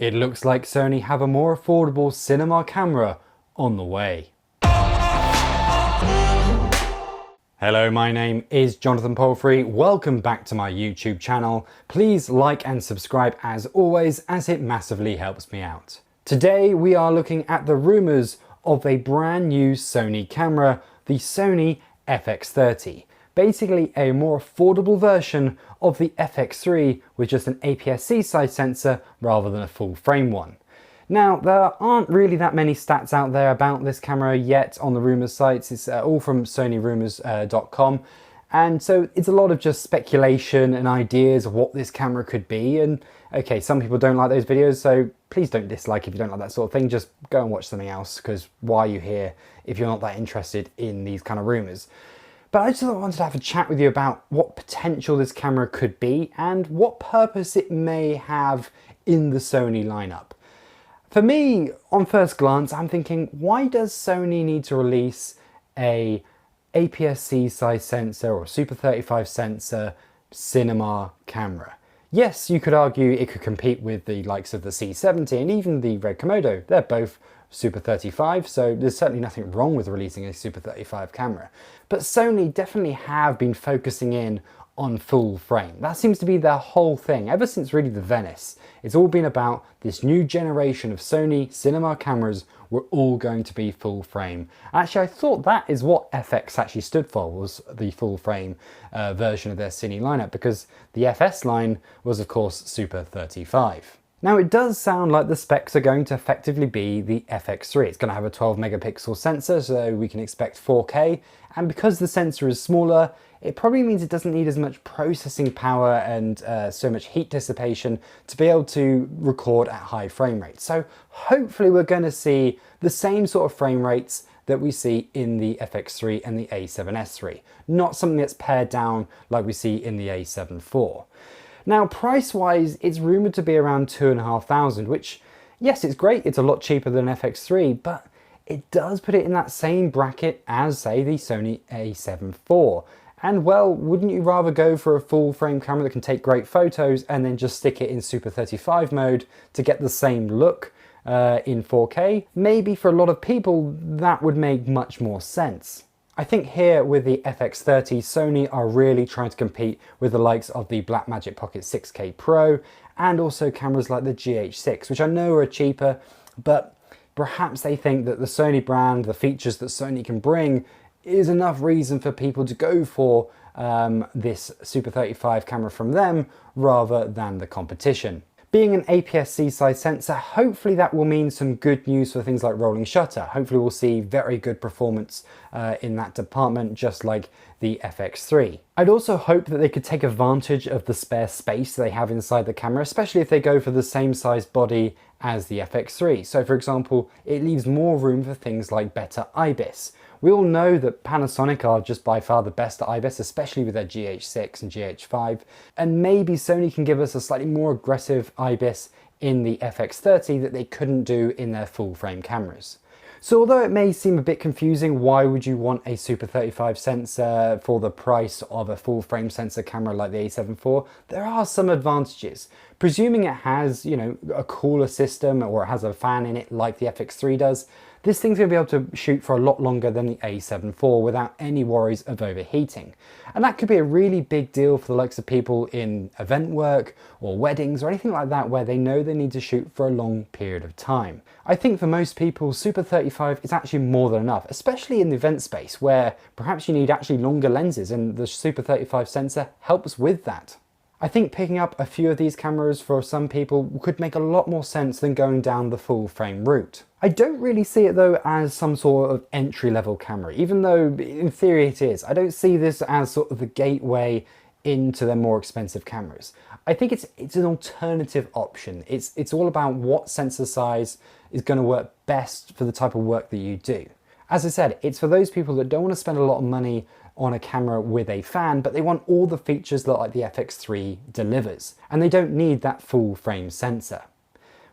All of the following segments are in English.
It looks like Sony have a more affordable cinema camera on the way. Hello, my name is Jonathan Palfrey. Welcome back to my YouTube channel. Please like and subscribe as always, as it massively helps me out. Today we are looking at the rumours of a brand new Sony camera, the Sony FX30. Basically a more affordable version of the FX3 with just an APS-C size sensor rather than a full frame one. Now, there aren't really that many stats out there about this camera yet on the rumours sites. It's all from sonyrumors.com. And so it's a lot of just speculation and ideas of what this camera could be. And okay, some people don't like those videos, so please don't dislike if you don't like that sort of thing. Just go and watch something else, because why are you here if you're not that interested in these kind of rumours? But I just wanted to have a chat with you about what potential this camera could be and what purpose it may have in the Sony lineup. For me, on first glance, I'm thinking, why does Sony need to release a APS-C size sensor or Super35 sensor cinema camera? Yes, you could argue it could compete with the likes of the C70 and even the Red Komodo. They're both Super 35, so there's certainly nothing wrong with releasing a Super 35 camera. But Sony definitely have been focusing in on full frame. That seems to be their whole thing, ever since really the Venice. It's all been about this new generation of Sony cinema cameras were all going to be full frame. Actually, I thought that is what FX actually stood for, was the full frame version of their Cine lineup, because the FS line was of course Super 35. Now, it does sound like the specs are going to effectively be the FX3. It's going to have a 12 megapixel sensor, so we can expect 4K. And because the sensor is smaller, it probably means it doesn't need as much processing power and so much heat dissipation to be able to record at high frame rates. So hopefully we're going to see the same sort of frame rates that we see in the FX3 and the A7S III. Not something that's pared down like we see in the A7 IV. Now, price-wise, it's rumoured to be around $2,500, which, yes, it's great, it's a lot cheaper than FX3, but it does put it in that same bracket as, say, the Sony A7 IV. And, well, wouldn't you rather go for a full-frame camera that can take great photos and then just stick it in Super 35 mode to get the same look in 4K? Maybe for a lot of people, that would make much more sense. I think here with the FX30, Sony are really trying to compete with the likes of the Blackmagic Pocket 6K Pro and also cameras like the GH6, which I know are cheaper, but perhaps they think that the Sony brand, the features that Sony can bring, is enough reason for people to go for this Super 35 camera from them rather than the competition. Being an APS-C size sensor, hopefully that will mean some good news for things like rolling shutter. Hopefully we'll see very good performance in that department, just like the FX3. I'd also hope that they could take advantage of the spare space they have inside the camera, especially if they go for the same size body as the FX3. So for example, it leaves more room for things like better IBIS. We all know that Panasonic are just by far the best at IBIS, especially with their GH6 and GH5, and maybe Sony can give us a slightly more aggressive IBIS in the FX30 that they couldn't do in their full frame cameras. So although it may seem a bit confusing, why would you want a Super 35 sensor for the price of a full frame sensor camera like the A7 IV? There are some advantages. Presuming it has, you know, a cooler system or it has a fan in it like the FX3 does, this thing's going to be able to shoot for a lot longer than the A7 IV without any worries of overheating. And that could be a really big deal for the likes of people in event work or weddings or anything like that where they know they need to shoot for a long period of time. I think for most people, Super 35 is actually more than enough, especially in the event space where perhaps you need actually longer lenses, and the Super 35 sensor helps with that. I think picking up a few of these cameras for some people could make a lot more sense than going down the full frame route. I don't really see it though as some sort of entry-level camera, even though in theory it is. I don't see this as sort of the gateway into their more expensive cameras. I think it's an alternative option. It's all about what sensor size is going to work best for the type of work that you do. As I said, it's for those people that don't want to spend a lot of money on a camera with a fan, but they want all the features that like the FX3 delivers, and they don't need that full frame sensor.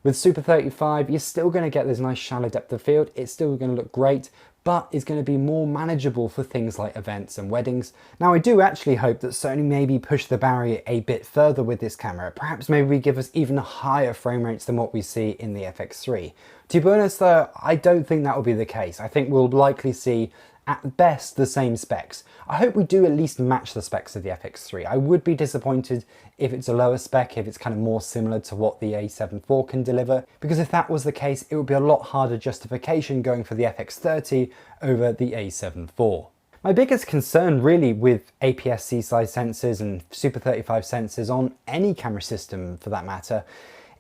With Super 35, you're still going to get this nice shallow depth of field, it's still going to look great, but is going to be more manageable for things like events and weddings. Now, I do actually hope that Sony maybe push the barrier a bit further with this camera. Perhaps maybe give us even higher frame rates than what we see in the FX3. To be honest though, I don't think that will be the case. I think we'll likely see at best the same specs. I hope we do at least match the specs of the FX3. I would be disappointed if it's a lower spec, if it's kind of more similar to what the A7 IV can deliver, because if that was the case, it would be a lot harder justification going for the FX30 over the A7 IV. My biggest concern really with APS-C size sensors and Super 35 sensors on any camera system for that matter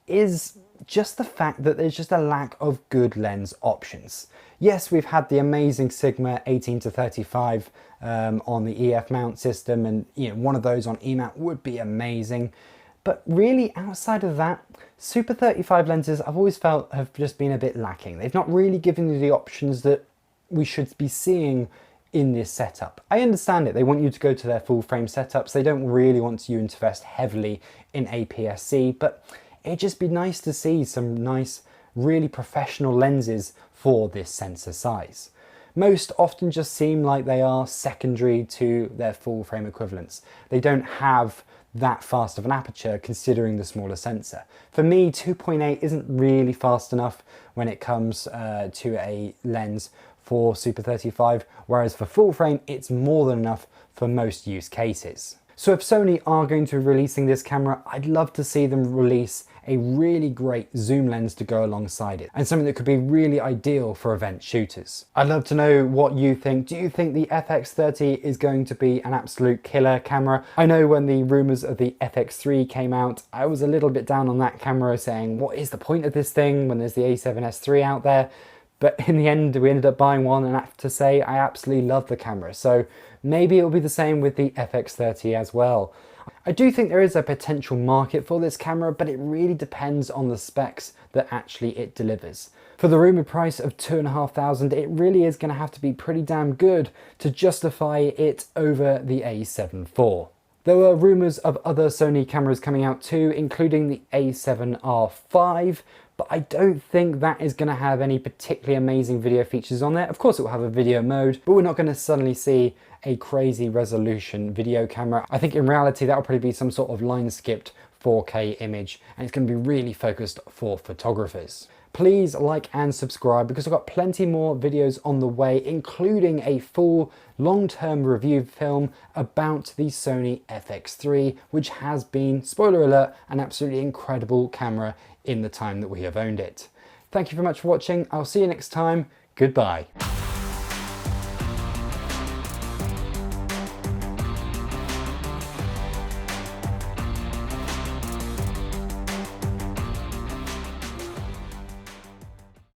is just the fact that there's just a lack of good lens options. Yes, we've had the amazing Sigma 18-35 on the EF mount system, and one of those on E-mount would be amazing. But really, outside of that, Super 35 lenses I've always felt have just been a bit lacking. They've not really given you the options that we should be seeing in this setup. I understand it, they want you to go to their full frame setups, they don't really want you to invest heavily in APS-C, but it'd just be nice to see some nice, really professional lenses for this sensor size. Most often just seem like they are secondary to their full frame equivalents. They don't have that fast of an aperture considering the smaller sensor. For me, 2.8 isn't really fast enough when it comes to a lens for Super 35, whereas for full frame, it's more than enough for most use cases. So if Sony are going to be releasing this camera, I'd love to see them release a really great zoom lens to go alongside it, and something that could be really ideal for event shooters. I'd love to know what you think. Do you think the FX30 is going to be an absolute killer camera? I know when the rumors of the FX3 came out, I was a little bit down on that camera, saying, what is the point of this thing when there's the A7S III out there? But in the end, we ended up buying one, and I have to say, I absolutely love the camera. So maybe it'll be the same with the FX30 as well. I do think there is a potential market for this camera, but it really depends on the specs that actually it delivers. For the rumored price of $2,500, it really is going to have to be pretty damn good to justify it over the A7 IV. There were rumours of other Sony cameras coming out too, including the A7R5, but I don't think that is going to have any particularly amazing video features on there. Of course it will have a video mode, but we're not going to suddenly see a crazy resolution video camera. I think in reality that will probably be some sort of line skipped 4K image, and it's going to be really focused for photographers. Please like and subscribe because I've got plenty more videos on the way, including a full long-term review film about the Sony FX3, which has been, spoiler alert, an absolutely incredible camera in the time that we have owned it. Thank you very much for watching. I'll see you next time. Goodbye.